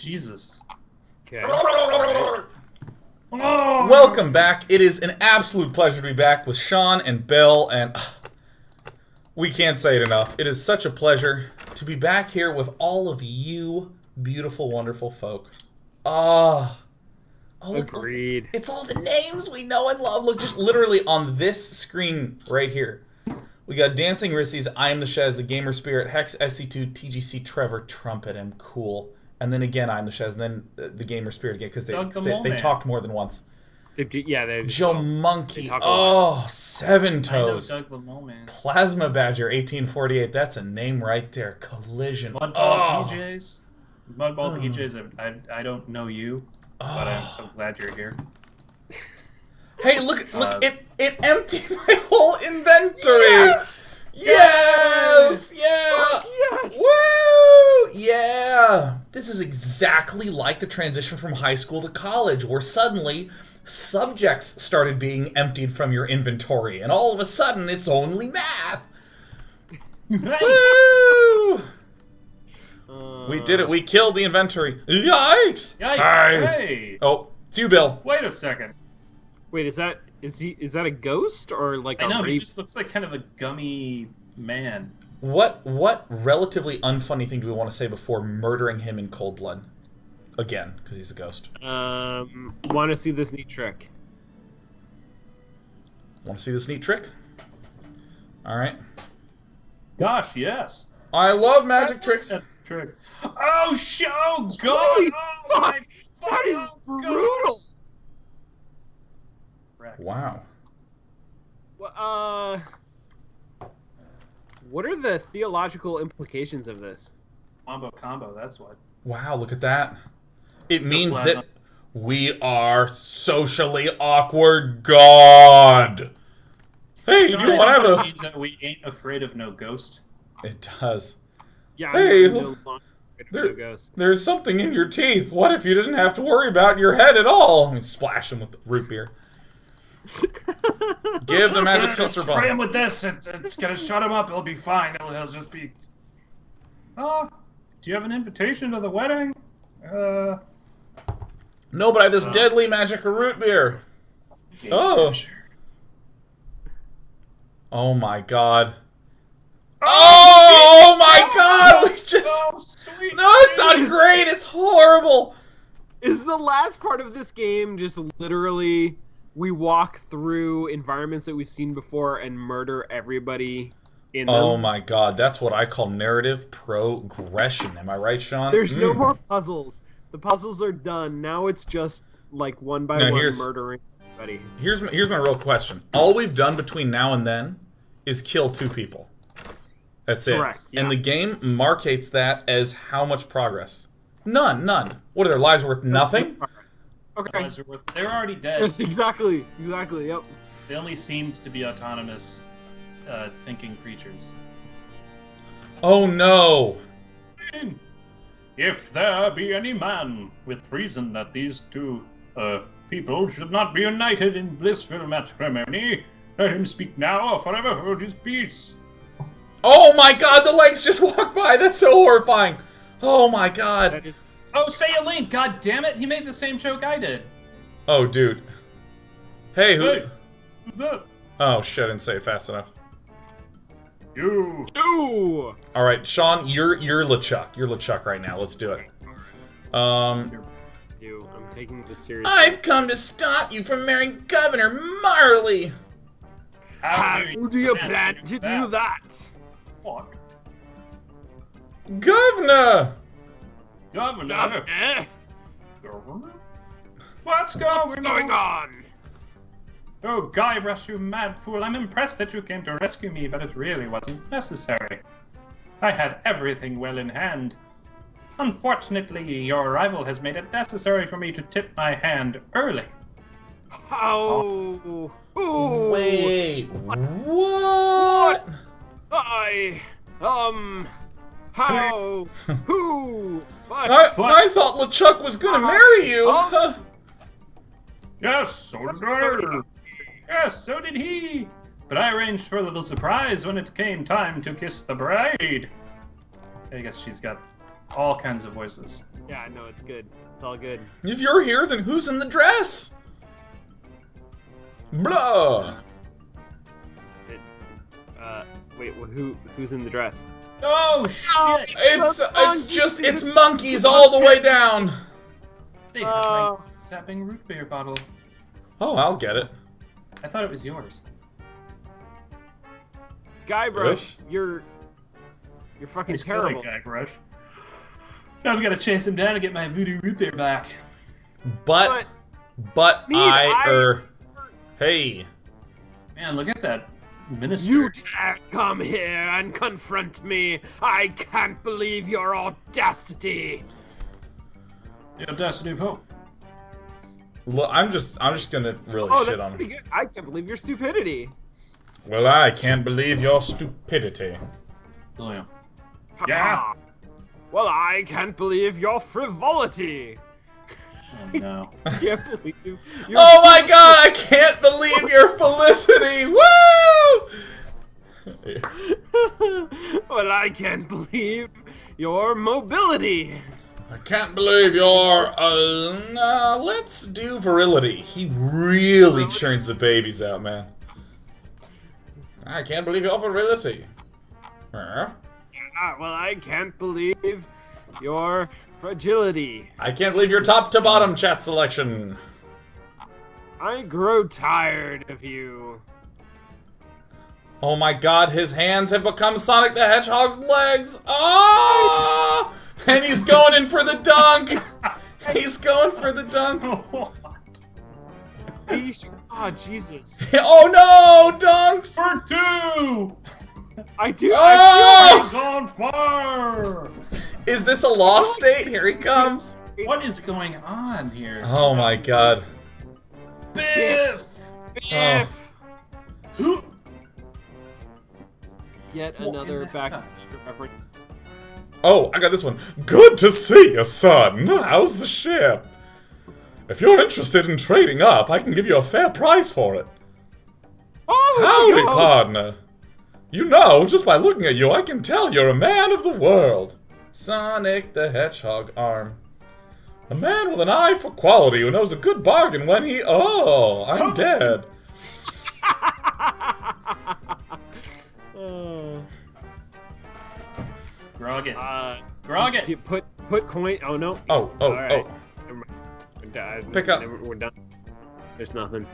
Jesus. Okay. Oh! Welcome back. It is an absolute pleasure to be back with Sean and Bill, and we can't say it enough. It is such a pleasure to be back here with all of you beautiful, wonderful folk. Oh, Agreed. It's all the names we know and love. Look, just literally on this screen right here. We got Dancing Rissies, I Am the Shez, The Gamer Spirit, Hex, SC2, TGC, Trevor, Trumpet, and Cool. And then again, I Am the Shez, and then the Gamer Spirit again, because they talked more than once. Joe Monkey. Oh, Seven Toes. I know Doug Lamont. Plasma Badger, 1848. That's a name right there. Collision. Mudball PJs. Mudball PJs. I don't know you, but I'm so glad you're here. Hey, look! It emptied my whole inventory. Yes! Yeah! Yes! Woo! Yeah! This is exactly like the transition from high school to college, where suddenly subjects started being emptied from your inventory, and all of a sudden it's only math. Woo! We did it. We killed the inventory. Yikes! Yikes! Hey! Oh, it's you, Bill. Wait a second. Wait, is that a ghost or like I know, a he just looks like kind of a gummy man. What relatively unfunny thing do we want to say before murdering him in cold blood? Again, because he's a ghost. Want to see this neat trick? Want to see this neat trick? All right. Gosh, yes. I love magic tricks. Trick. Oh, God! Holy Oh, fuck! That is brutal. Wow. Well, what are the theological implications of this? Combo, that's what. Wow, look at that. It means that we are socially awkward God. Hey, do you want to have a... It means that we ain't afraid of no ghost. It does. Yeah, hey, no ghost. There's something in your teeth. What if you didn't have to worry about your head at all? I mean, splash him with the root beer. Give the magic seltzer bomb. Spray him with this. It's gonna shut him up. It'll be fine. He'll just be... Oh, do you have an invitation to the wedding? No, but I have this deadly magic root beer. Oh. Oh my God. Oh my God! We just... Oh, sweet. No, it's not great. It's horrible. Is the last part of this game just literally we walk through environments that we've seen before and murder everybody in them? Oh my God, that's what I call narrative progression. Am I right, Sean? There's no more puzzles. The puzzles are done. Now it's just like one by one murdering everybody. Here's my real question. All we've done between now and then is kill 2 people. That's it. Correct, yeah. And the game markates that as how much progress? None. What are their lives worth? Nothing? Okay. They're already dead. Exactly, yep. They only seemed to be autonomous, thinking creatures. Oh no! If there be any man with reason that these 2 people should not be united in blissful matrimony, let him speak now or forever hold his peace. Oh my God, the legs just walked by! That's so horrifying! Oh my God! Oh, say a link! God damn it! He made the same joke I did. Oh, dude. Hey, who? Hey, who's that? Oh shit! I didn't say it fast enough. You. All right, Sean, you're LeChuck. You're LeChuck right now. Let's do it. I'm taking this seriously. I've come to stop you from marrying Governor Marley. How do you plan to do that? What? Governor! Governor? What's going on? Oh, Guybrush, you mad fool. I'm impressed that you came to rescue me, but it really wasn't necessary. I had everything well in hand. Unfortunately, your arrival has made it necessary for me to tip my hand early. How? Wait, what? How? Who? What? I thought LeChuck was gonna marry you. Yes, so did I. Yes, so did he. But I arranged for a little surprise when it came time to kiss the bride. I guess she's got all kinds of voices. Yeah, no, it's good. It's all good. If you're here, then who's in the dress? Blah. Wait, who's in the dress? Oh shit! It's monkeys all the way down. They have my zapping root beer bottle. Oh, I'll get it. I thought it was yours. Guybrush, you're fucking terrible. Guybrush. Now I've got to chase him down to get my voodoo root beer back. But hey. Man, look at that minister. You dare come here and confront me! I can't believe your audacity! The audacity of hope. Look, I'm just gonna really shit on him. Pretty good. I can't believe your stupidity. Well, I can't believe your stupidity. Oh yeah. Yeah. Well, I can't believe your frivolity. Oh no. I can't believe you. Oh my god, I can't believe your felicity! Woo! Well, I can't believe your mobility. I can't believe your, let's do virility. He really churns the babies out, man. I can't believe your virility. Well, I can't believe your fragility. I can't believe your top to bottom chat selection. I grow tired of you. Oh my god, his hands have become Sonic the Hedgehog's legs. Oh! And he's going in for the dunk. He's going for the dunk. Oh, Jesus. Oh no, dunk! For two! I do. Oh! He's on fire! Is this a lost state? Here he comes. What is going on here? Oh my god. Biff! Oh. Who? Yet What another in the Back to heck? the Future reference. Oh, I got this one. Good to see you, son. How's the ship? If you're interested in trading up, I can give you a fair price for it. Oh, Howdy, partner. You know, just by looking at you, I can tell you're a man of the world. Sonic the Hedgehog arm. A man with an eye for quality who knows a good bargain when he... Oh, I'm dead. Groggin. Groggin! You put coin. Oh no. Oh. Never mind. Pick up. We're done. There's nothing.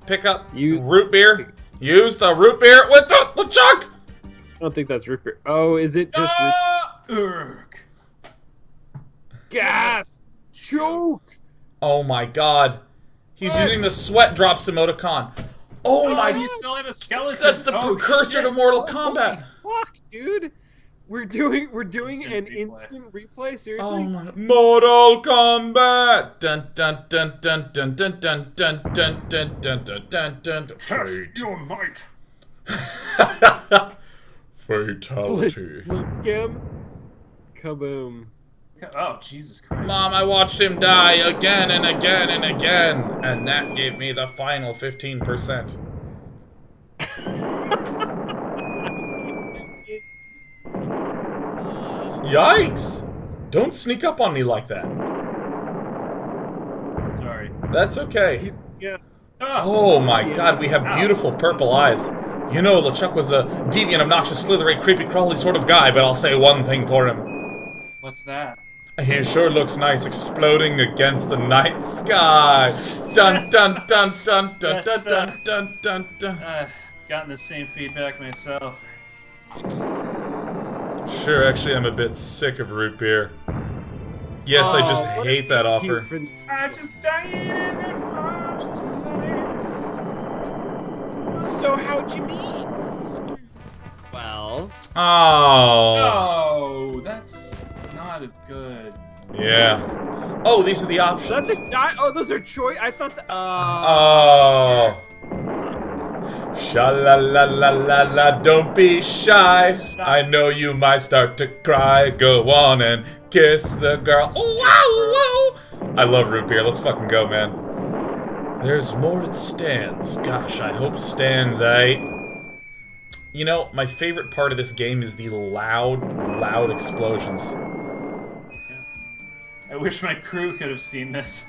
Pick up You- root beer. Use the root beer with the chuck. I don't think that's root beer. Oh, is it just Urgh. gas? Choke. Oh my god. He's using the sweat drops emoticon. Oh my... He's still in a skeleton. That's the precursor to Mortal Kombat. Fuck, dude. We're doing Instant an replay. instant replay. Seriously? Oh my... Mortal Kombat. Dun dun dun dun dun dun dun dun dun dun dun dun dun dun. Test your might. Fatality. Gim. Kaboom. Oh, Jesus Christ. Mom, I watched him die again and again and again, and that gave me the final 15%. Yikes! Don't sneak up on me like that. Sorry. That's okay. Yeah. Oh my god, we have beautiful purple eyes. You know, LeChuck was a deviant, obnoxious, slithery, creepy, crawly sort of guy, but I'll say one thing for him. What's that? He sure looks nice exploding against the night sky. Dun dun dun dun dun dun dun dun dun dun. Gotten the same feedback myself. Sure, actually, I'm a bit sick of root beer. Yes, I just hate that offer. I just died in the arms tonight. So how'd you meet? Well. Oh. Oh, that's not as good. Yeah. Oh, these are the options. That's a oh, those are choice. I thought that. Oh. Sha la la la la la, don't be shy. I know you might start to cry. Go on and kiss the girl. Wow, wow. I love root beer. Let's fucking go, man. There's more at Stan's. Gosh, I hope Stan's aight. You know, my favorite part of this game is the loud explosions. I wish my crew could have seen this.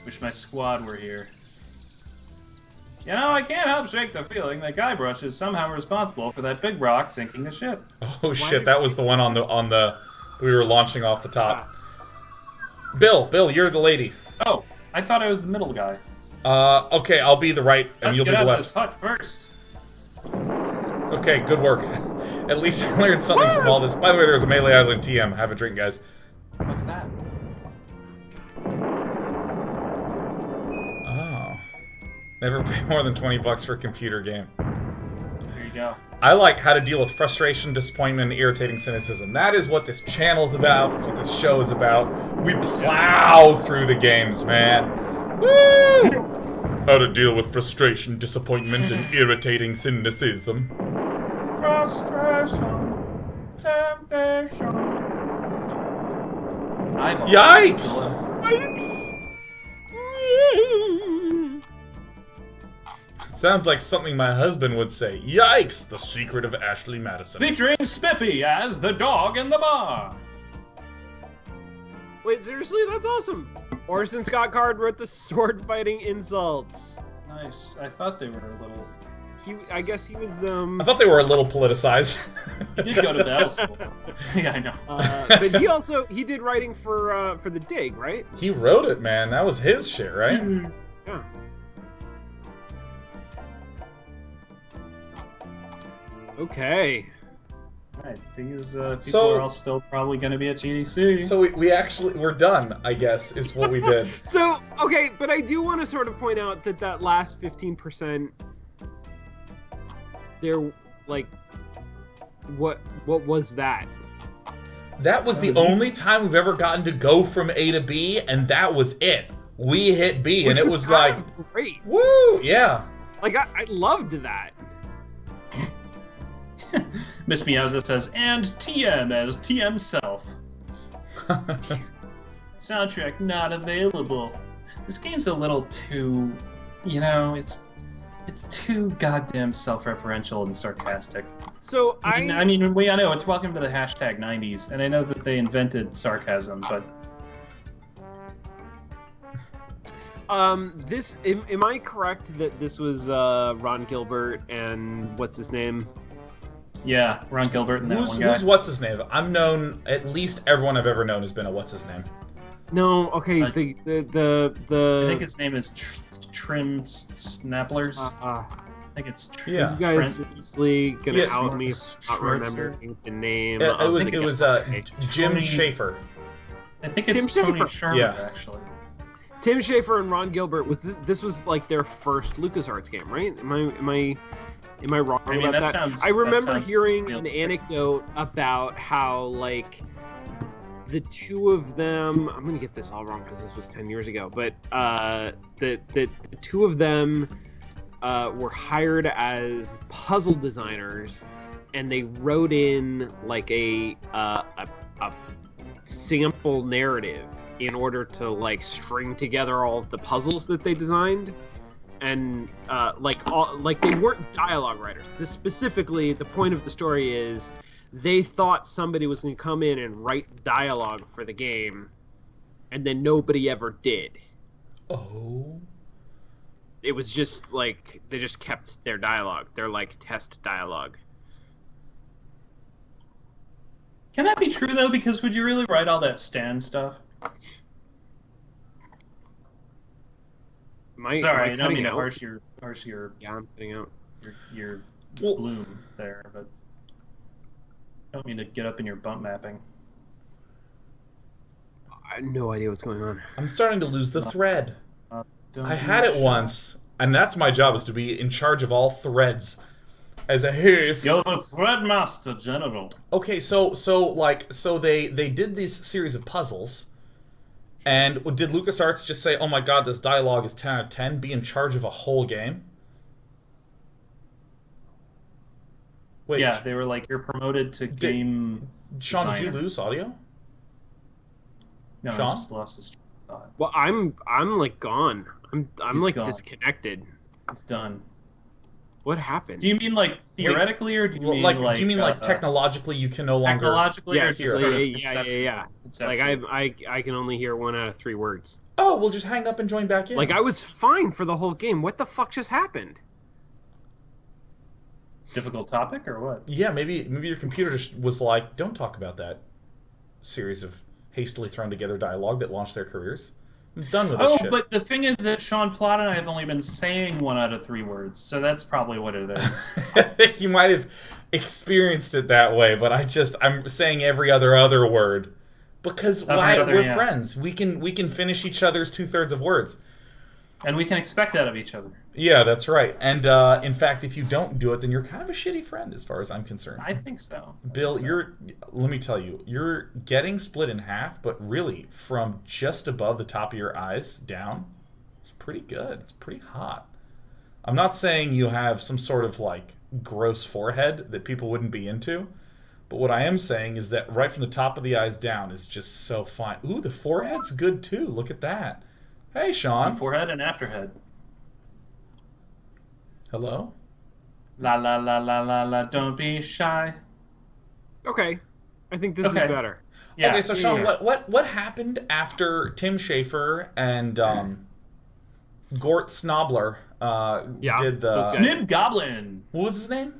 Wish my squad were here. You know, I can't help shake the feeling that Guybrush is somehow responsible for that big rock sinking the ship. Oh shit, that was the one on the we were launching off the top. Bill, you're the lady. Oh, I thought I was the middle guy. Okay, I'll be the right and you'll be the left. Let's get out of this hut first. Okay, good work. At least I learned something from all this. By the way, there's a Melee Island TM. Have a drink, guys. What's that? Oh. Never pay more than 20 bucks for a computer game. There you go. I like how to deal with frustration, disappointment, and irritating cynicism. That is what this channel's about. That's what this show is about. We plow through the games, man. Woo! How to deal with frustration, disappointment, and irritating cynicism. Frustration, temptation. Yikes! Sounds like something my husband would say. Yikes! The Secret of Ashley Madison. Featuring Spiffy as the dog in the bar. Wait, seriously? That's awesome. Orson Scott Card wrote the sword fighting insults. Nice. I thought they were a little... I guess he was, I thought they were a little politicized. He did go to the L school. Yeah, I know. But he did writing for the Dig, right? He wrote it, man. That was his shit, right? Yeah. Okay. Alright, these people are all still probably going to be at GDC. So we're done, I guess, is what we did. So, okay, but I do want to sort of point out that last 15%, they're, like, what was that? That was the only time we've ever gotten to go from A to B, and that was it. We hit B, and it was like, great. Woo, yeah. Like, I loved that. Miss Meowza says, and TM as TM self. Soundtrack not available. This game's a little too, you know, it's too goddamn self-referential and sarcastic. So I mean, I know it's welcome to the hashtag 90s, and I know that they invented sarcasm, but am I correct that this was Ron Gilbert and what's his name? Yeah, Ron Gilbert and that one guy. Who's what's his name? I'm known, at least everyone I've ever known has been a what's his name. No, okay, I think his name is Trim Snapplers. I think it's Trim. Yeah. You guys are usually gonna out me for not Schwarzer. remembering the name. Yeah, it was Jim Tony- Schaefer. I think it's Tim Tony Schafer. Sherman, Yeah. actually. Tim Schafer and Ron Gilbert this was like their first LucasArts game, right? Am I wrong I mean, about that that? sounds- I remember that sounds hearing an realistic. anecdote about how like the two of them. I'm gonna get this all wrong because this was 10 years ago, but the two of them were hired as puzzle designers, and they wrote in like a sample narrative in order to like string together all of the puzzles that they designed. And like they weren't dialogue writers. This specifically, the point of the story is they thought somebody was going to come in and write dialogue for the game, and then nobody ever did. Oh. It was just like they just kept their dialogue, their like test dialogue. Can that be true though? Because would you really write all that Stan stuff? Sorry, I don't mean to harsh your Yeah, I'm cutting out. your Well- bloom there, but I don't mean to get up in your bump mapping. I have no idea what's going on. I'm starting to lose the thread. Don't I be had it shy. once, and that's my job, is to be in charge of all threads. As a host. You're the Threadmaster General. Okay, so they did this series of puzzles, and did LucasArts just say, "Oh my God, this dialogue is 10 out of 10. Be in charge of a whole game"? Wait, Yeah, they were like, you're promoted to game Sean, did you designer. lose audio? No, Sean? I just lost his train of thought. Well, I'm like gone. I'm He's like gone. disconnected. It's done. What happened? Do you mean like theoretically, or do you mean like? Do you mean like technologically you can no longer? Technologically, or just sort of yeah. Like I can only hear 1 out of 3 words. Oh, we'll just hang up and join back in. Like I was fine for the whole game. What the fuck just happened? Difficult topic or what? Yeah, maybe your computer just was like, don't talk about that series of hastily thrown together dialogue that launched their careers. I'm done with this shit. But the thing is that Sean Plott and I have only been saying 1 out of 3 words, so that's probably what it is. You might have experienced it that way, but I'm saying every other word because we're friends. We can finish each other's 2/3 of words. And we can expect that of each other. Yeah, that's right. And in fact, if you don't do it, then you're kind of a shitty friend, as far as I'm concerned. I think so. Bill, let me tell you, you're getting split in half, but really, from just above the top of your eyes down, it's pretty good. It's pretty hot. I'm not saying you have some sort of, like, gross forehead that people wouldn't be into, but what I am saying is that right from the top of the eyes down is just so fine. Ooh, the forehead's good, too. Look at that. Hey, Sean. Forehead and afterhead. Hello? La la la la la la, don't be shy. Okay. I think this is better. Yeah. Okay, so Sean, what happened after Tim Schafer and Gort Snobler did the... Snib Goblin! What was his name?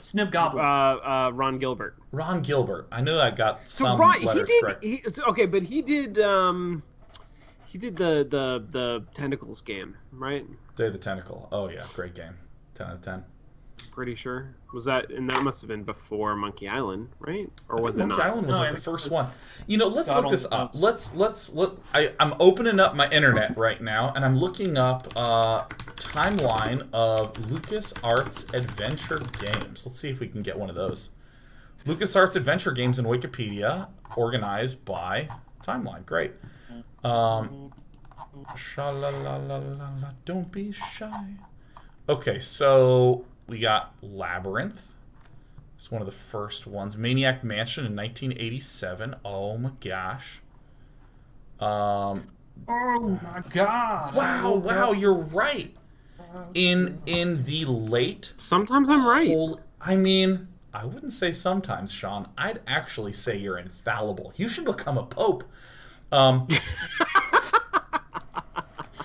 Snib Goblin. Ron Gilbert. Ron Gilbert. I know I got some letters correct. But he did... He did the Tentacles game, right? Day of the Tentacle. Oh yeah, great game. 10 out of 10. Pretty sure. Was that, and that must have been before Monkey Island, right? Or was it not? Monkey Island was like the first one. You know, let's look this up. I'm opening up my internet right now, and I'm looking up timeline of LucasArts adventure games. Let's see if we can get one of those. LucasArts adventure games in Wikipedia, organized by timeline. Great. Sha-la-la-la-la-la, don't be shy. Okay, so we got Labyrinth. It's one of the first ones. Maniac Mansion in 1987. Oh my gosh. Oh my god. Wow, you're right. In the late... Sometimes I'm right. I mean, I wouldn't say sometimes, Sean. I'd actually say you're infallible. You should become a pope.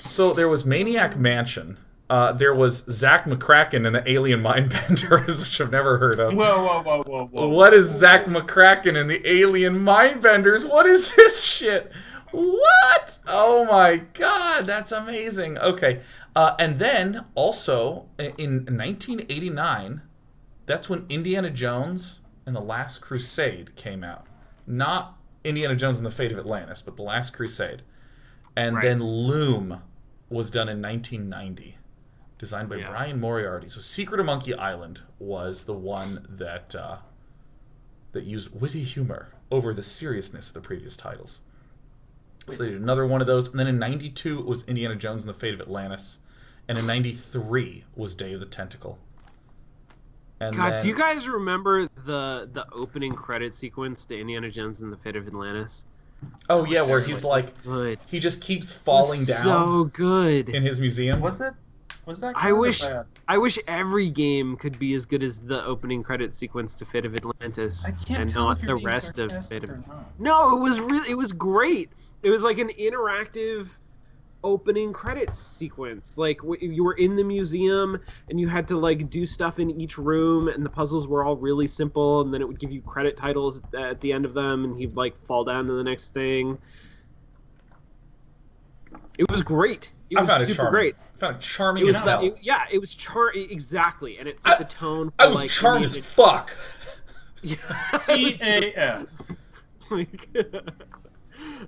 So there was Maniac Mansion. There was Zach McCracken and the Alien Mindbenders, which I've never heard of. Whoa. What is Zach McCracken and the Alien Mindbenders? What is this shit? What? Oh my god, that's amazing. Okay. And then, also, in 1989, that's when Indiana Jones and the Last Crusade came out. Not Indiana Jones and the Fate of Atlantis, but The Last Crusade. And then Loom was done in 1990, designed by Brian Moriarty. So Secret of Monkey Island was the one that that used witty humor over the seriousness of the previous titles. So they did another one of those. And then in 92, it was Indiana Jones and the Fate of Atlantis. And in 93 was Day of the Tentacle. And do you guys remember the opening credit sequence to Indiana Jones and the Fate of Atlantis? Oh yeah, where he's like, he just keeps falling down. So good in his museum. Was that? I wish every game could be as good as the opening credit sequence to Fate of Atlantis, and not the rest of Fate of. No, it was great. It was like an interactive opening credits sequence. Like you were in the museum and you had to like do stuff in each room, and the puzzles were all really simple, and then it would give you credit titles at the end of them, and he'd like fall down to the next thing. It was great. It was super great. I found it charming as hell. It was exactly, and it set the tone for I was charmed as fuck. C-A-F.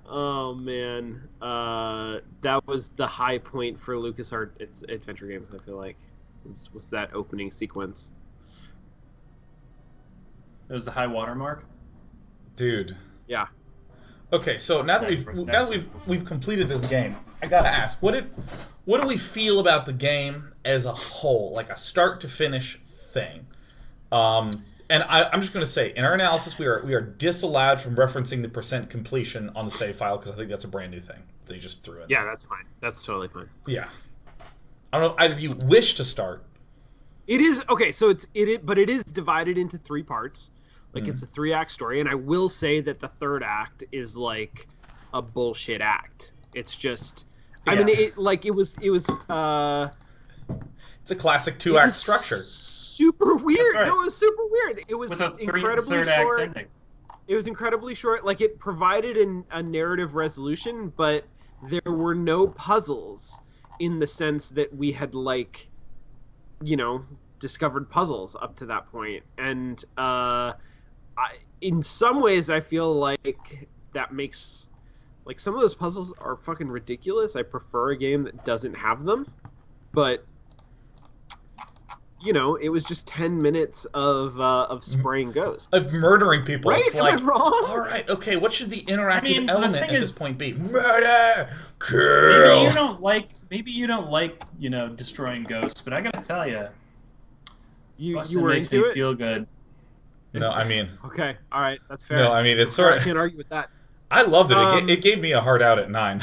Oh man, that was the high point for LucasArts adventure games. I feel like was that opening sequence. It was the high watermark, dude. Yeah. Okay, so now that we've completed this game, I gotta ask, what do we feel about the game as a whole, like a start to finish thing? And I'm just going to say, in our analysis, we are disallowed from referencing the percent completion on the save file, because I think that's a brand new thing they just threw in. Yeah, that's fine. That's totally fine. Yeah. I don't know if either of you wish to start. It is okay. So but it is divided into 3 parts. Like it's a 3-act story, and I will say that the 3rd act is like a bullshit act. It's just, I mean, it was. It's a classic 2-act structure. Super weird. Right. No, it was super weird. It was With a incredibly third short. act ending. It was incredibly short. Like it provided a narrative resolution, but there were no puzzles in the sense that we had discovered puzzles up to that point. And in some ways, I feel like that makes some of those puzzles are fucking ridiculous. I prefer a game that doesn't have them, but it was just 10 minutes of spraying ghosts. Of murdering people. Right? It's Am I wrong? all right, okay, what should the interactive the element thing at this is- point be? Murder! Maybe Kill! you don't like destroying ghosts, but I gotta tell you, You busting were makes into me it? feel good. No, I mean, Okay, all right, that's fair. no, I mean, it's All right, sort I of... can't argue with that. I loved it. Um, It gave me a hard out at 9.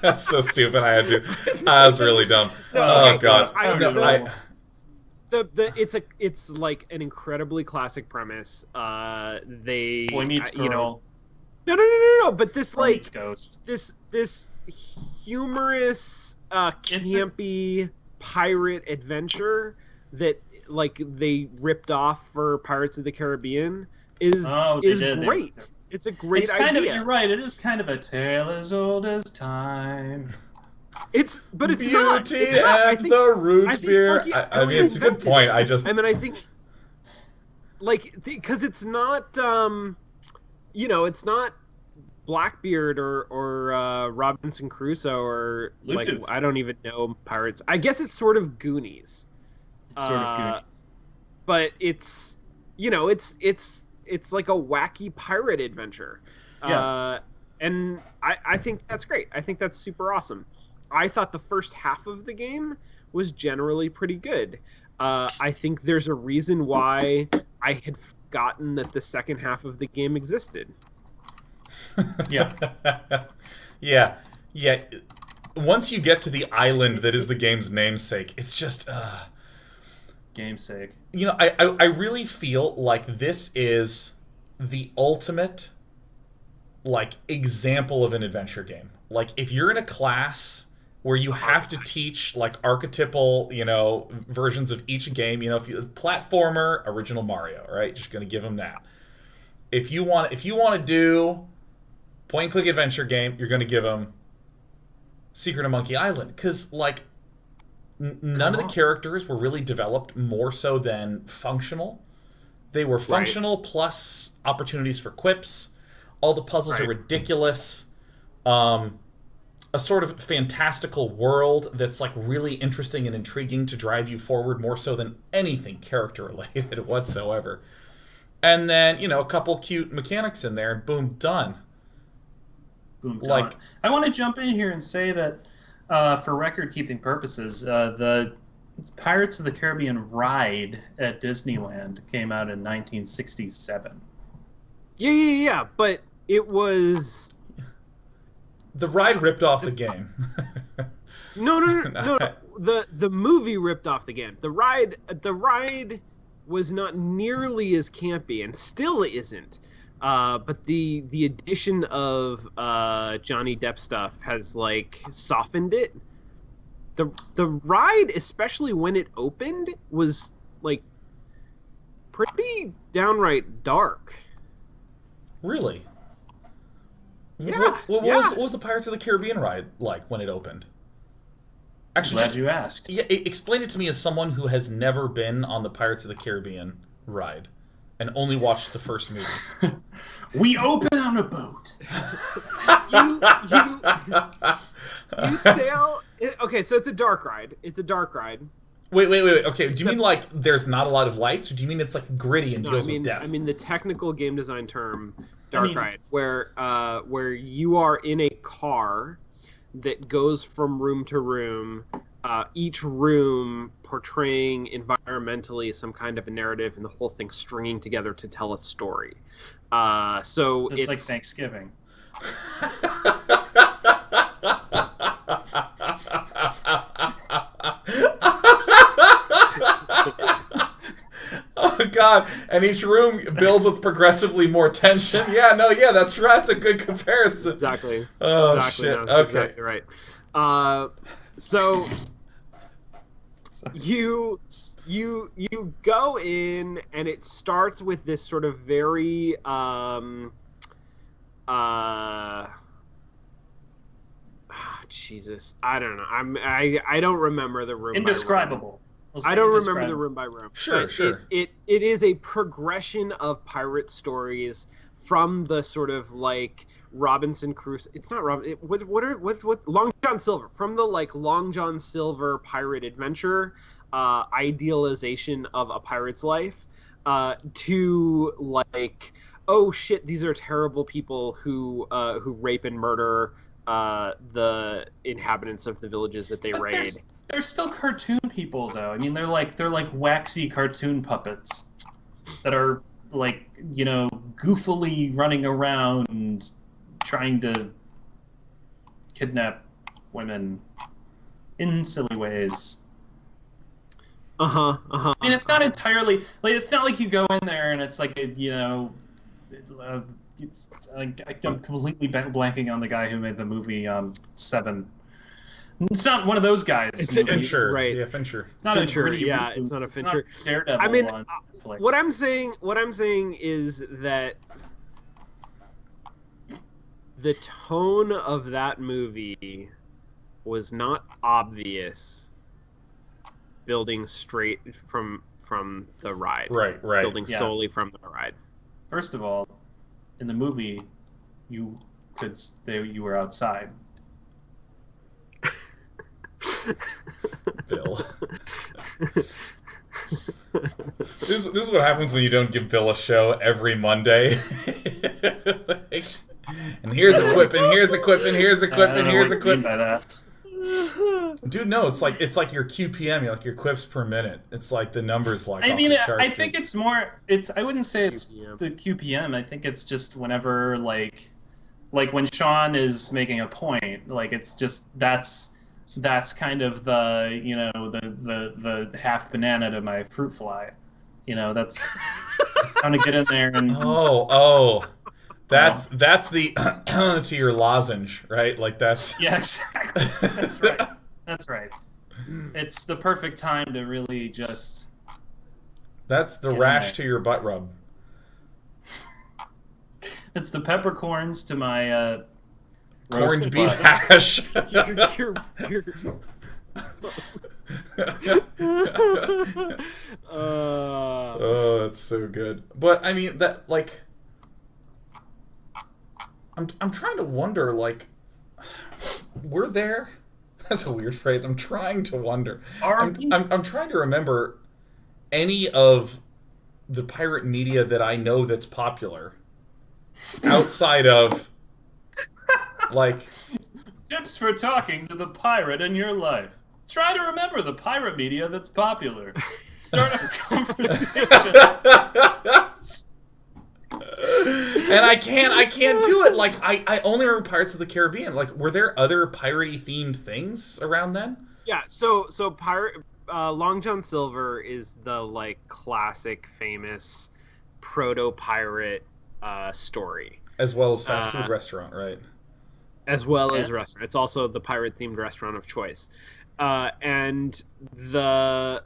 That's so stupid. I had to... That was really dumb. Oh, God. It's like an incredibly classic premise. Boy meets girl. No. But this Girl meets ghost. this humorous, campy pirate adventure that they ripped off for Pirates of the Caribbean is great. It's a great It's idea. kind of, you're right. It is kind of a tale as old as time. It's not. Beauty It's not. I and think, the root I think beer. Lucky I mean, it's a good invented point. it. I just... I mean, I think, because it's not, it's not Blackbeard or Robinson Crusoe or Bluetooth. I don't even know pirates. I guess it's sort of Goonies. It's sort of Goonies. But it's like a wacky pirate adventure. Yeah. And I think that's great. I think that's super awesome. I thought the first half of the game was generally pretty good. I think there's a reason why I had forgotten that the second half of the game existed. Yeah. Yeah. Once you get to the island that is the game's namesake, it's just... Game's sake. I really feel like this is the ultimate, example of an adventure game. If you're in a class where you have to teach archetypal, versions of each game, if you platformer, original Mario, right? Just gonna give them that. If you want to do point and click adventure game, you're gonna give them Secret of Monkey Island, because none of the characters were really developed more so than functional. They were functional plus opportunities for quips. All the puzzles are ridiculous. A sort of fantastical world that's really interesting and intriguing to drive you forward more so than anything character related whatsoever. And then, a couple cute mechanics in there, and boom, done. Boom, done. I want to jump in here and say that for record-keeping purposes, the Pirates of the Caribbean ride at Disneyland came out in 1967. Yeah, but it was... The ride ripped off the game. No. The movie ripped off the game. The ride was not nearly as campy, and still isn't. But the addition of Johnny Depp stuff has softened it. The ride, especially when it opened, was pretty downright dark. Really? Yeah. What was the Pirates of the Caribbean ride like when it opened? Actually, Glad you asked. Yeah, explain it to me as someone who has never been on the Pirates of the Caribbean ride and only watched the first movie. We open on a boat. You sail. Okay, so it's a dark ride. Wait. Okay, do you mean there's not a lot of lights, or do you mean it's gritty and deals with death? I mean the technical game design term, dark ride, where you are in a car that goes from room to room, each room portraying environmentally some kind of a narrative, and the whole thing stringing together to tell a story. So it's like Thanksgiving. God. And each room builds with progressively more tension. Yeah, no, yeah, that's right. That's a good comparison. Exactly. Oh, exactly. shit. No, Okay. exactly right. So you go in, and it starts with this sort of very Jesus, I don't know. I don't remember the room. Indescribable. I don't remember the room by room. Sure, sure. It is a progression of pirate stories from the sort of like Robinson Crusoe. It's not Robin. What Long John Silver, from the like Long John Silver pirate adventure idealization of a pirate's life to like, oh shit, these are terrible people who rape and murder the inhabitants of the villages that they raid. They're still cartoon people, though. I mean, they're like waxy cartoon puppets that are like, you know, goofily running around trying to kidnap women in silly ways. I mean, it's not entirely like, it's not like you go in there and it's like a, you know, it's like, I'm completely blanking on the guy who made the movie 7. It's not one of those guys. It's Fincher, right? Yeah, Fincher. It's not Fincher, a gritty yeah, movie. it's not a Fincher. It's not Daredevil. I mean, on Netflix. what I'm saying is that the tone of that movie was not obvious. Building straight from the ride. Right. Building solely from the ride. First of all, in the movie, you were outside. Bill. This is what happens when you don't give Bill a show every Monday. And here's a quip, and here's a quip, and here's a quip, and here's a quip. By that. Dude, no, it's like your QPM, like your quips per minute. It's like the numbers like. I off mean, the charts, I think it's more. I wouldn't say it's QPM. the QPM. I think it's just whenever like when Sean is making a point, like it's just that's kind of the, you know, the half banana to my fruit fly. You know, that's trying to get in there and that's the to your lozenge, right? Like that's yeah, exactly. That's right. That's right. It's the perfect time to really just. That's the rash to your butt rub. It's the peppercorns to my corned beef butt. hash. Oh, that's so good. But I mean, that like, I'm trying to wonder, like, we're there. That's a weird phrase. I'm trying to wonder. I'm trying to remember any of the pirate media that I know that's popular outside of like tips for talking to the pirate in your life. Try to remember the pirate media that's popular. Start a conversation. And I can't do it. Like I only remember Pirates of the Caribbean. Like, were there other piratey themed things around then? Yeah, so pirate Long John Silver is the like classic famous proto pirate story. As well as fast food restaurant, right? As well as restaurant. It's also the pirate themed restaurant of choice. And the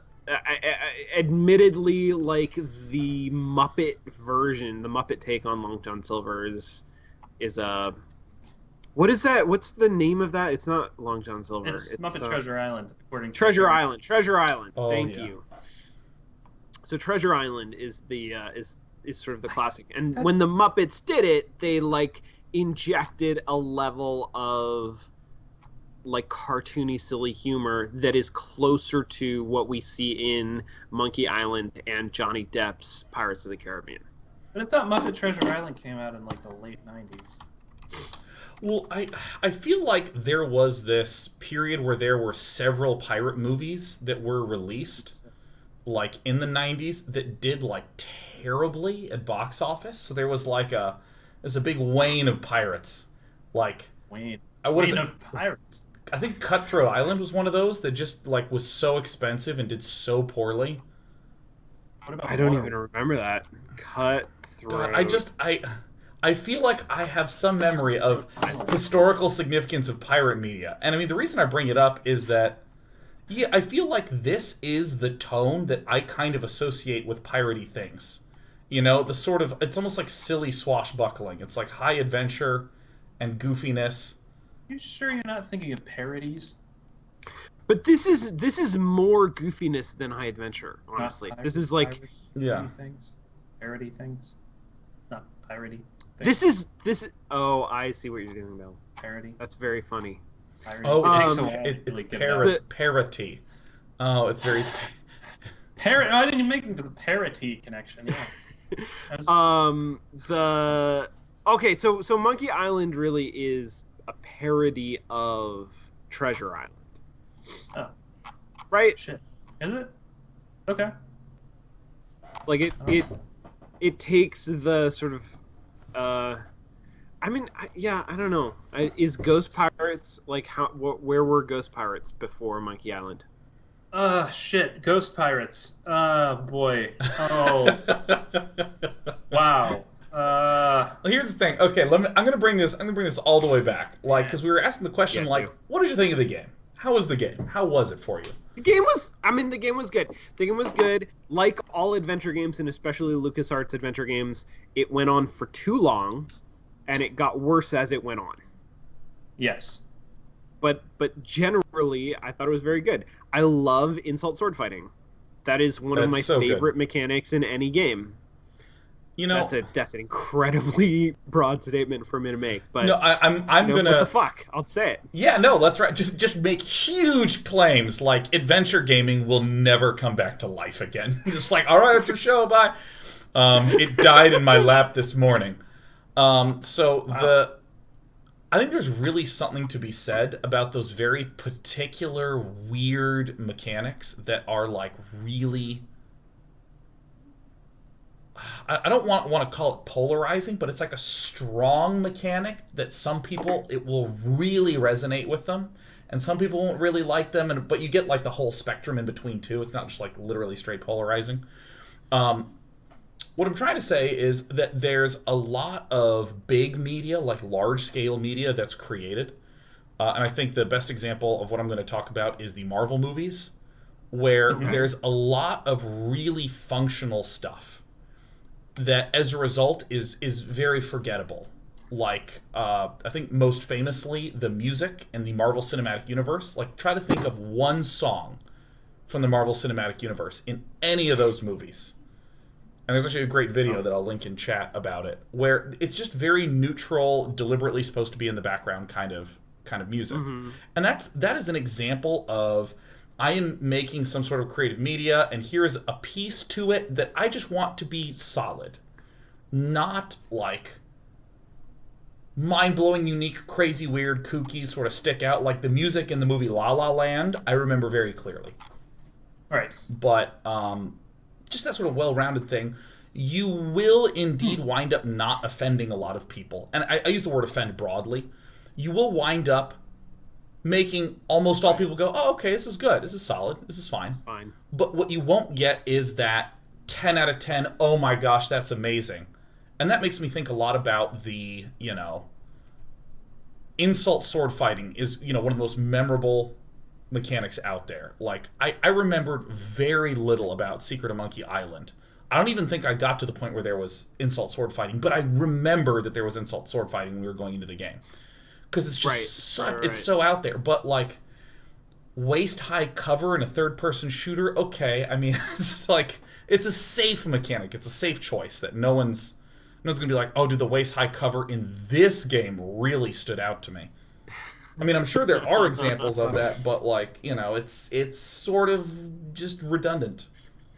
admittedly, like, the Muppet version, the Muppet take on Long John Silver is a what is that? What's the name of that? It's not Long John Silver. It's Muppet Treasure Island, according to Treasure Island. Treasure Island. Oh, Thank yeah. you. So Treasure Island is the is sort of the classic. And when the Muppets did it, they like injected a level of like cartoony, silly humor that is closer to what we see in Monkey Island and Johnny Depp's Pirates of the Caribbean. But I thought Muppet Treasure Island came out in like the late 90s. Well, I feel like there was this period where there were several pirate movies that were released, like in the 90s, that did like terribly at box office. So there was like there's a big wane of pirates. Like Wane wane of pirates. I think Cutthroat Island was one of those that just like was so expensive and did so poorly. What about I don't Morrowind? even remember that. Cutthroat. God, I feel like I have some memory of historical significance of pirate media. And I mean, the reason I bring it up is that, yeah, I feel like this is the tone that I kind of associate with piratey things. You know, the sort of, it's almost like silly swashbuckling. It's like high adventure and goofiness. You sure you're not thinking of parodies? But this is more goofiness than high adventure, honestly. Not This is like Yeah. Parody things, not piratey. this is oh, I see what you're doing now. Parody. That's very funny. Parody. Oh, It takes it's a while to it's really get it out. parity. Oh, it's very. I didn't even make the parody connection. Yeah. Okay, so Monkey Island really is a parody of Treasure Island. Oh. Right? Shit. Is it? Okay. Like it takes the sort of I mean, I don't know. Is Ghost Pirates like where were Ghost Pirates before Monkey Island? Shit. Ghost Pirates. Boy. Oh. Wow. Well, here's the thing. Okay, I'm gonna bring this all the way back, like, because we were asking the question, Yeah, like, what did you think of the game? How was the game? How was it for you? The game was good. The game was good. Like all adventure games, and especially LucasArts adventure games, it went on for too long, and it got worse as it went on. Yes. But generally, I thought it was very good. I love insult sword fighting. That is one of my so favorite good. mechanics in any game. You know, That's an incredibly broad statement for me to make, but no, I'm gonna. What the fuck? I'll say it. Yeah, no, that's right. Just make huge claims like adventure gaming will never come back to life again. Just like, all right, it's your show, bye. It died in my lap this morning. I think there's really something to be said about those very particular weird mechanics that are like really. I don't want to call it polarizing, but it's like a strong mechanic that some people, it will really resonate with them, and some people won't really like them. But you get like the whole spectrum in between too. It's not just like literally straight polarizing. What I'm trying to say is that there's a lot of big media, like large scale media, that's created, and I think the best example of what I'm going to talk about is the Marvel movies, where there's a lot of really functional stuff that as a result is very forgettable. Like, I think most famously, the music in the Marvel Cinematic Universe. Like, try to think of one song from the Marvel Cinematic Universe in any of those movies. And there's actually a great video that I'll link in chat about it, where it's just very neutral, deliberately supposed to be in the background kind of music. And that is an example of, I am making some sort of creative media, and here's a piece to it that I just want to be solid. Not like mind-blowing, unique, crazy, weird, kooky, sort of stick out. Like the music in the movie La La Land, I remember very clearly. Right. But just that sort of well-rounded thing, you will indeed wind up not offending a lot of people. And I use the word offend broadly. You will wind up making almost all people go, oh, okay, this is good, this is solid, this is fine. Fine. But what you won't get is that 10 out of 10, oh my gosh, that's amazing. And that makes me think a lot about the, insult sword fighting is, one of the most memorable mechanics out there. Like, I remembered very little about Secret of Monkey Island. I don't even think I got to the point where there was insult sword fighting, but I remember that there was insult sword fighting when we were going into the game. Because it's just it's so out there. But like waist-high cover in a third-person shooter, okay. I mean, it's like, it's a safe mechanic. It's a safe choice that no one's gonna be like, oh, dude, the waist-high cover in this game really stood out to me. I mean, I'm sure there are examples of that, but like, it's sort of just redundant.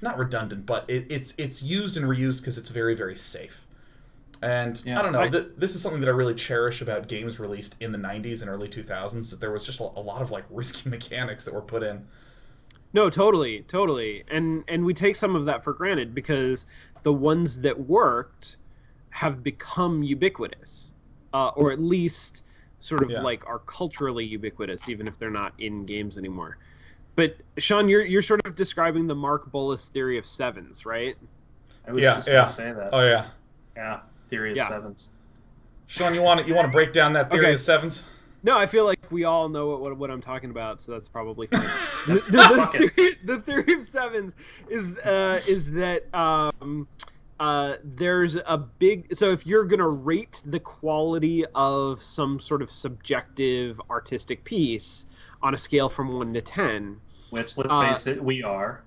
Not redundant, but it's used and reused because it's very, very safe. And I don't know, this is something that I really cherish about games released in the 90s and early 2000s, that there was just a lot of like risky mechanics that were put in. No, totally. And we take some of that for granted because the ones that worked have become ubiquitous, or at least sort of like are culturally ubiquitous, even if they're not in games anymore. But Sean, you're sort of describing the Mark Bullis theory of sevens, right? I was just going to say that. Oh yeah. Yeah, theory of sevens. Sean, you want to break down that theory of sevens? No, I feel like we all know what I'm talking about, so that's probably fine. The theory of sevens is that there's a big... So if you're going to rate the quality of some sort of subjective artistic piece on a scale from 1 to 10... Which, let's face it, we are.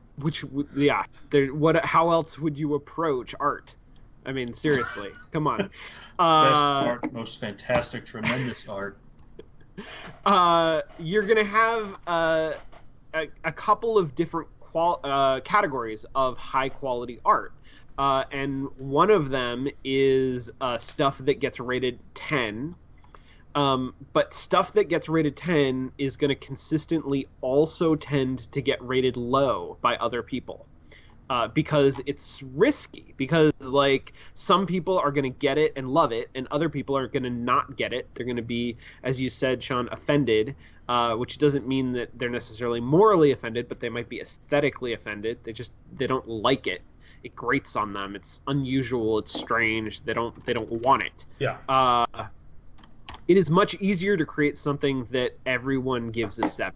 How else would you approach art? I mean, seriously, come on. Best art, most fantastic, tremendous art. You're gonna have a couple of different categories of high quality art, and one of them is stuff that gets rated 10. But stuff that gets rated 10 is going to consistently also tend to get rated low by other people. Because it's risky. Because, like, some people are going to get it and love it, and other people are going to not get it. They're going to be, as you said, Sean, offended, which doesn't mean that they're necessarily morally offended, but they might be aesthetically offended. They don't like it. It grates on them. It's unusual. It's strange. They don't want it. Yeah. It is much easier to create something that everyone gives a 7.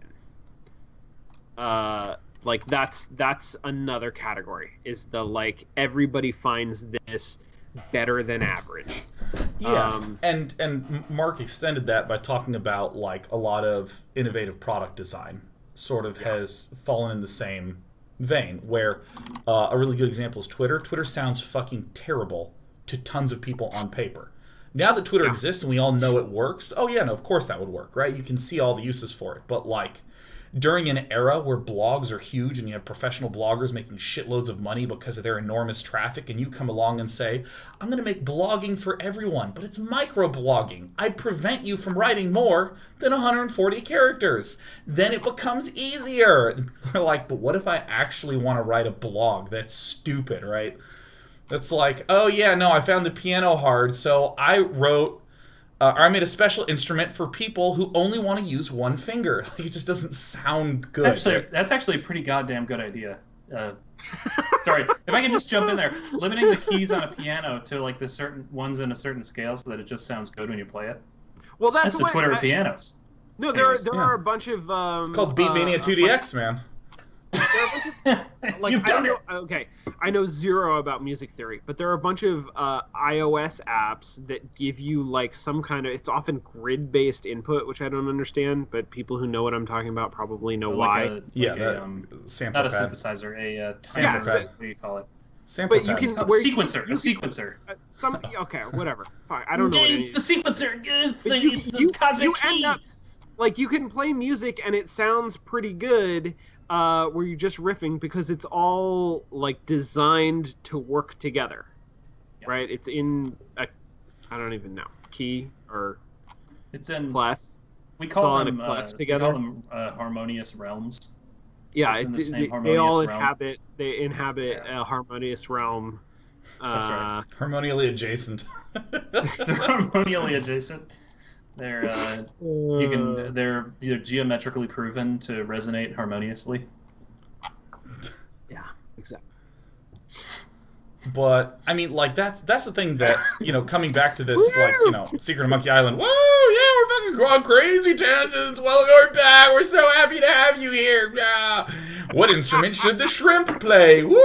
Like that's another category, is the, like, everybody finds this better than average. Yeah. And Mark extended that by talking about, like, a lot of innovative product design sort of has fallen in the same vein, where a really good example is Twitter. Twitter sounds fucking terrible to tons of people on paper. Now that Twitter exists and we all know it works, oh yeah, no, of course that would work, right? You can see all the uses for it. But, like, during an era where blogs are huge and you have professional bloggers making shitloads of money because of their enormous traffic, and you come along and say, I'm going to make blogging for everyone, but it's micro-blogging. I'd prevent you from writing more than 140 characters. Then it becomes easier. We're like, but what if I actually want to write a blog? That's stupid, right? That's like, oh yeah, no, I found the piano hard, so I wrote... I made a special instrument for people who only want to use one finger. Like, it just doesn't sound good. That's actually a pretty goddamn good idea. Sorry, if I can just jump in there. Limiting the keys on a piano to, like, the certain ones in a certain scale so that it just sounds good when you play it. Well, that's the Twitter of pianos. No, there are a bunch of... it's called Beatmania 2DX, man. You've done it. Okay, I know zero about music theory, but there are a bunch of iOS apps that give you, like, some kind of... It's often grid-based input, which I don't understand, but people who know what I'm talking about probably know why. Sample not pad. a synthesizer, a sample pad. What do you call it? Sample but you pad. can A sequencer. Okay, whatever. Fine, I don't know. It's the sequencer. It's You cosmic key. end up, like, you can play music and it sounds pretty good. Where you're just riffing because it's all, like, designed to work together, right? It's in I don't even know, key or it's in clef. We call them together. We call them harmonious realms. Yeah, it's in the same they harmonious all realm. inhabit a harmonious realm. That's right. Harmonially adjacent. They're harmonially adjacent. They're they're geometrically proven to resonate harmoniously. Yeah, exactly. But I mean, like, that's the thing that, you know, coming back to this, like, you know, Secret of Monkey Island. Whoa, yeah, we're fucking going crazy tangents. Welcome, we're back. We're so happy to have you here. What instrument should the shrimp play? Woo!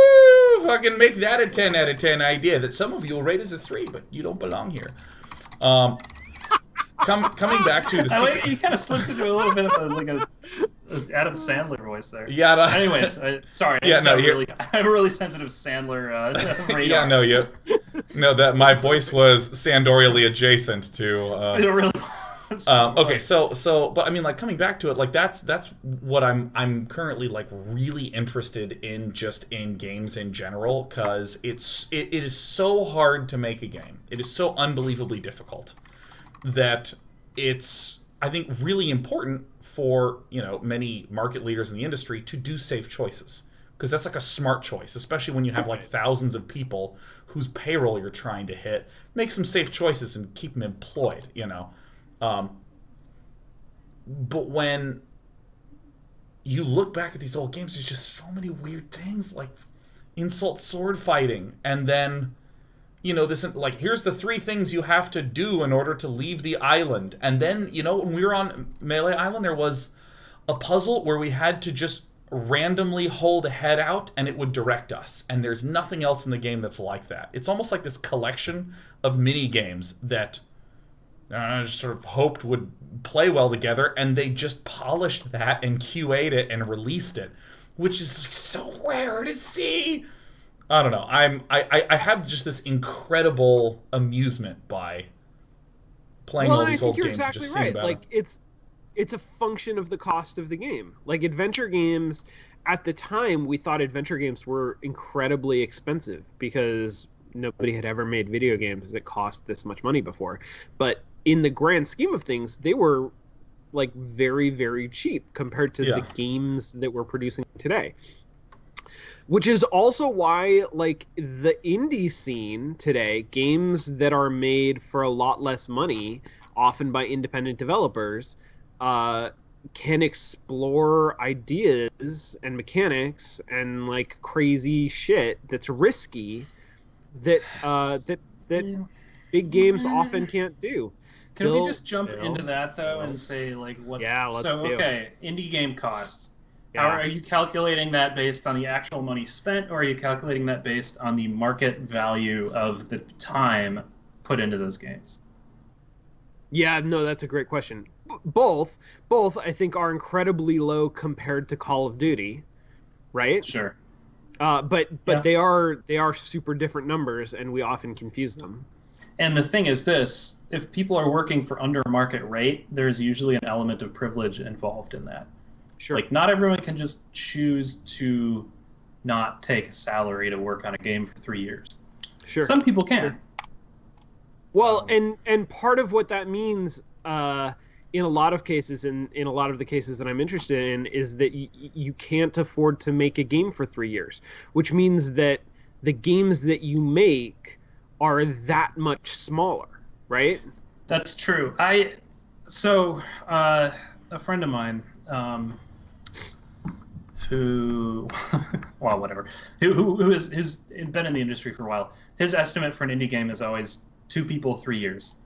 Fucking make that a 10 out of 10 idea that some of you will rate as a 3, but you don't belong here. Coming back to the secret... You kind of slipped into a little bit of a Adam Sandler voice there. Yeah. No. Anyways, sorry. I have a really sensitive Sandler radar. Yeah, no, that my voice was sandorially adjacent to. It really. Okay, so, but I mean, like, coming back to it, like, that's what I'm currently, like, really interested in, just in games in general, because it is so hard to make a game. It is so unbelievably difficult that it's, I think, really important for, you know, many market leaders in the industry to do safe choices, because that's, like, a smart choice, especially when you have, like, thousands of people whose payroll you're trying to hit. Make some safe choices and keep them employed, you know. But when you look back at these old games, there's just so many weird things, like insult sword fighting, and then, you know, this, like, here's the 3 things you have to do in order to leave the island. And then, you know, when we were on Melee Island, there was a puzzle where we had to just randomly hold a head out and it would direct us. And there's nothing else in the game that's like that. It's almost like this collection of mini games that I just sort of hoped would play well together, and they just polished that and QA'd it and released it, which is so rare to see. I don't know. I have just this incredible amusement by playing all these old games. Exactly just seeing about like it's a function of the cost of the game. Like adventure games, at the time we thought adventure games were incredibly expensive because nobody had ever made video games that cost this much money before. But in the grand scheme of things, they were like very, very cheap compared to the games that we're producing today. Which is also why, like, the indie scene today, games that are made for a lot less money, often by independent developers, can explore ideas and mechanics and, like, crazy shit that's risky that big games often can't do. Can we just jump into that, though, and say, like, what... Yeah, let's do. Okay, indie game costs. Yeah. Are you calculating that based on the actual money spent, or are you calculating that based on the market value of the time put into those games? Yeah, no, that's a great question. Both, I think, are incredibly low compared to Call of Duty, right? Sure. But they are super different numbers, and we often confuse them. And the thing is this, if people are working for under market rate, there's usually an element of privilege involved in that. Sure. Like, not everyone can just choose to not take a salary to work on a game for 3 years. Sure. Some people can. Sure. Well, and part of what that means, in a lot of cases, in a lot of the cases that I'm interested in, is that you can't afford to make a game for 3 years, which means that the games that you make are that much smaller, right? That's true. A friend of mine, who's been in the industry for a while, his estimate for an indie game is always 2 people, 3 years.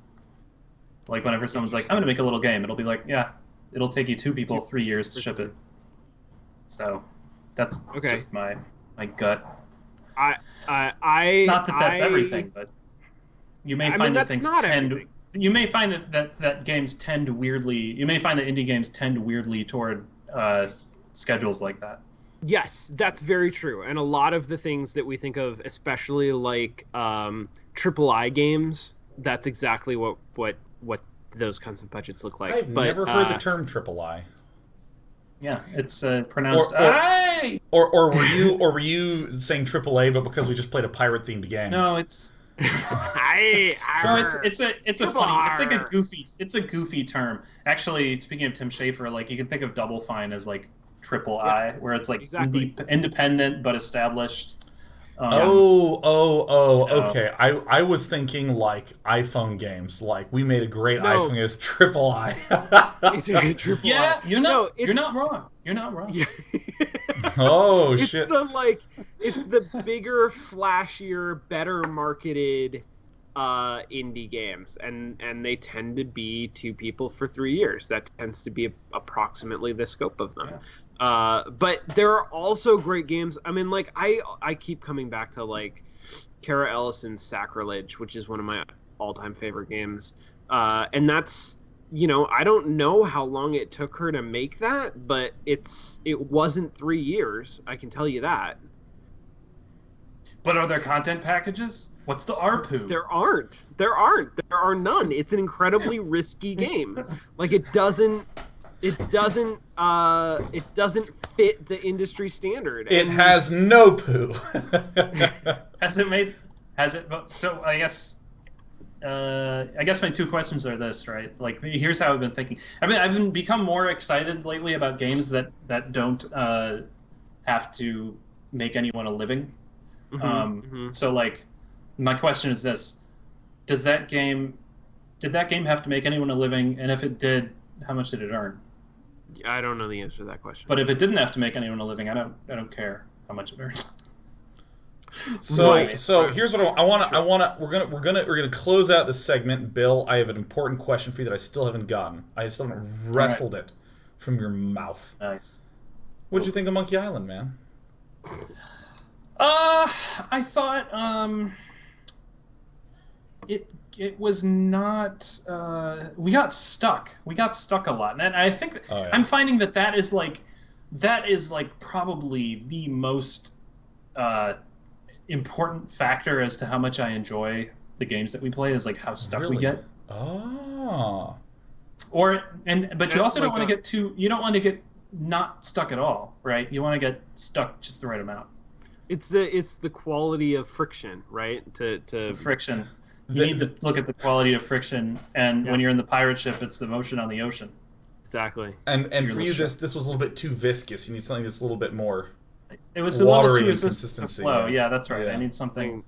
Like, whenever someone's like, I'm going to make a little game, it'll be like, yeah, it'll take you 2 people, 3 years to ship it. So that's just my gut. Not that that's everything, but you may find that things tend. You may find that games tend weirdly. You may find that indie games tend weirdly toward schedules like that. Yes, that's very true. And a lot of the things that we think of, especially like AAA games, that's exactly what those kinds of budgets look like. I've never heard the term AAA. Yeah, it's pronounced. Or were you saying AAA, but because we just played a pirate themed game? No, it's. It's a goofy term. Actually, speaking of Tim Schafer, like, you can think of Double Fine as like AAA, where it's like independent but established. Okay. I was thinking like iPhone games. Like, we made a great iPhone as AAA. Yeah, you're not wrong. You're not wrong. Yeah. Oh shit! It's the bigger, flashier, better marketed indie games, and they tend to be 2 people for 3 years. That tends to be approximately the scope of them. Yeah. But there are also great games. I mean, like, I keep coming back to like Kara Ellison's Sacrilege, which is one of my all-time favorite games, and that's. You know, I don't know how long it took her to make that, but it wasn't 3 years. I can tell you that. But are there content packages? What's the ARPU? There aren't. There are none. It's an incredibly risky game. Like, it doesn't fit the industry standard. It has no poo. So I guess my 2 questions are this, right? Like, here's how I've been thinking. I've become more excited lately about games that don't have to make anyone a living. So, like, my question is this: did that game have to make anyone a living? And if it did, how much did it earn? I don't know the answer to that question. But if it didn't have to make anyone a living, I don't care how much it earns. So Right. here's what we're gonna close out this segment. Bill, I have an important question for you that I still haven't gotten. I still haven't wrestled it from your mouth. Nice. What'd you think of Monkey Island, man? I thought it was not. We got stuck. We got stuck a lot, and I think I'm finding that is like probably the most important factor as to how much I enjoy the games that we play is like how stuck we get. Oh. But you also don't want to get too. You don't want to get not stuck at all, right? You want to get stuck just the right amount. It's the quality of friction, right? To friction. You need to look at the quality of friction, and when you're in the pirate ship, it's the motion on the ocean. Exactly. And for you, this was a little bit too viscous. You need something that's a little bit more. It was a little too consistency. Flow. Yeah, that's right. Yeah. I need something.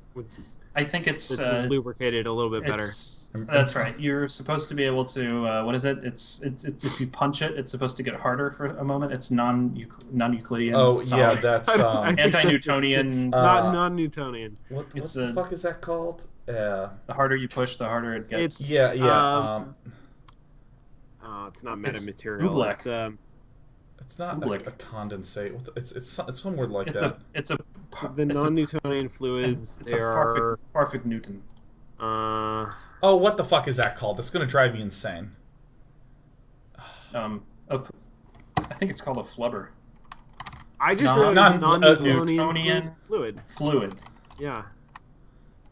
I think it's lubricated a little bit better. That's right. You're supposed to be able to. What is it? It's if you punch it, it's supposed to get harder for a moment. It's non-Euclidean. Oh solids. yeah, that's anti-Newtonian. Not non-Newtonian. What the fuck is that called? The harder you push, the harder it gets. It's it's not metamaterial. Oobleck. It's not a condensate. It's some word like that. The non-Newtonian fluids. It's a Farfig Newton. Oh, what the fuck is that called? It's gonna drive me insane. I think it's called a flubber. I just wrote non-Newtonian fluid. Fluid. Yeah.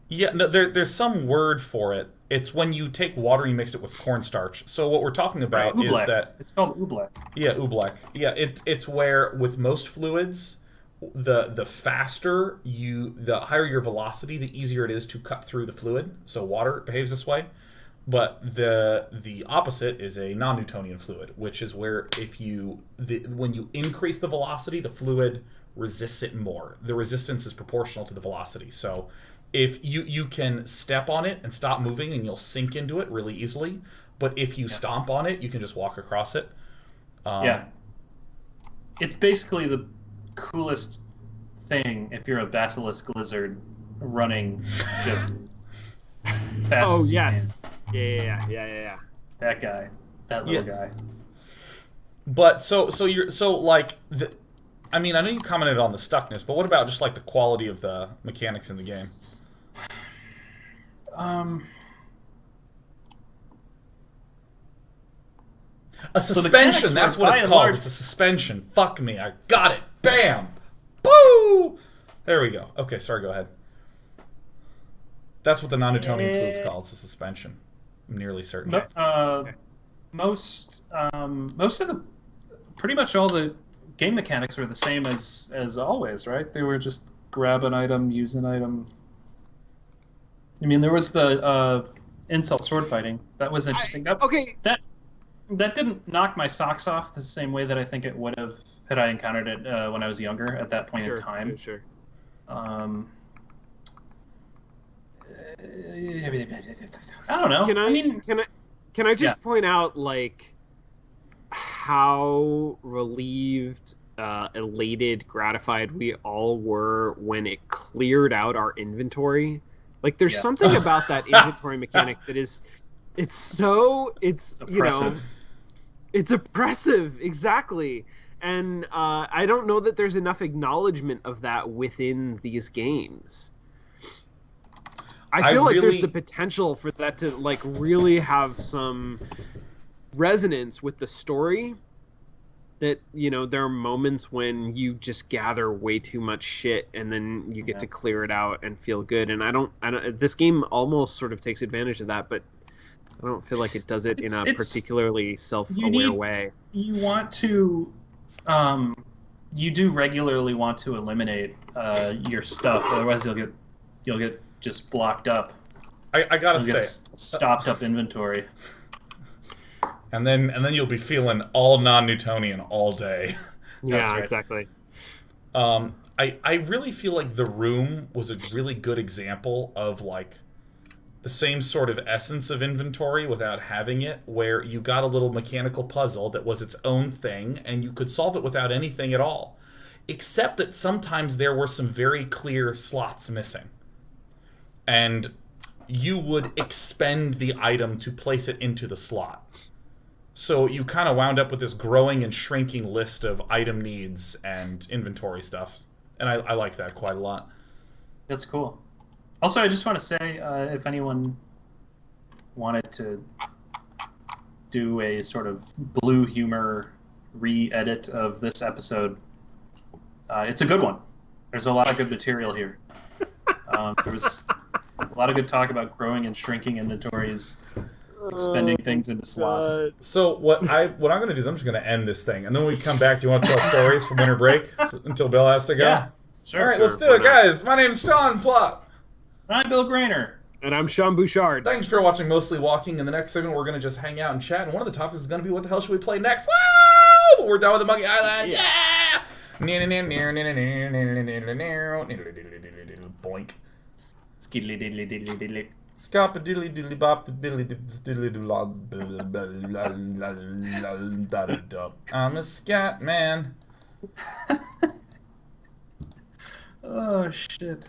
Yeah, no, there's some word for it. It's when you take water and you mix it with cornstarch. So what we're talking about is that it's called oobleck. Yeah, oobleck. Yeah, it's where with most fluids, the faster the higher your velocity, the easier it is to cut through the fluid. So water behaves this way. But the opposite is a non-Newtonian fluid, which is where when you increase the velocity, the fluid resists it more. The resistance is proportional to the velocity. So if you can step on it and stop moving and you'll sink into it really easily, but if you stomp on it, you can just walk across it. It's basically the coolest thing if you're a basilisk lizard running just fast. Oh yes. Yeah. That guy. That little guy. But I mean, I know you commented on the stuckness, but what about just like the quality of the mechanics in the game? A suspension, that's what it's called. It's a suspension. Fuck me, I got it. Bam! Boo! There we go. Okay, sorry, go ahead. That's what the non-Newtonian fluid's called. It's a suspension. I'm nearly certain. Most of the... Pretty much all the game mechanics were the same as always, right? They were just grab an item, use an item. I mean, there was the insult sword fighting. That was interesting. That didn't knock my socks off the same way that I think it would have had I encountered it when I was younger at that point in time. Sure. I don't know. Can I just point out like how relieved, elated, gratified we all were when it cleared out our inventory? Like there's something about that inventory mechanic that is it's oppressive. It's oppressive, exactly. And I don't know that there's enough acknowledgement of that within these games. I feel like there's the potential for that to like really have some resonance with the story. That, there are moments when you just gather way too much shit and then you get to clear it out and feel good. And I don't this game almost sort of takes advantage of that, but I don't feel like it does it in a particularly self-aware way. You want to, you do regularly want to eliminate your stuff, otherwise you'll get just blocked up. I gotta say, stopped up inventory. And then you'll be feeling all non-Newtonian all day. Yeah, exactly. I really feel like The Room was a really good example of like the same sort of essence of inventory without having it, where you got a little mechanical puzzle that was its own thing, and you could solve it without anything at all. Except that sometimes there were some very clear slots missing. And you would expend the item to place it into the slot. So you kind of wound up with this growing and shrinking list of item needs and inventory stuff. And I like that quite a lot. That's cool. Also, I just want to say, if anyone wanted to do a sort of blue humor re-edit of this episode, it's a good one. There's a lot of good material here. There was a lot of good talk about growing and shrinking inventories, expending things into slots. So what I'm going to do is I'm just going to end this thing, and then when we come back, do you want to tell stories from winter break until Bill has to go? Yeah, sure. All right, let's do it, guys. My name's Sean Plott. And I'm Bill Grainer. And I'm Sean Bouchard. Thanks for watching Mostly Walking. In the next segment, we're going to just hang out and chat, and one of the topics is going to be what the hell should we play next? Wow! But we're done with the Monkey Island. Yeah! Boink. Skiddly diddly diddly diddly. Scop a diddly diddly bop the billy diddly diddly. I'm a scat man. Oh shit.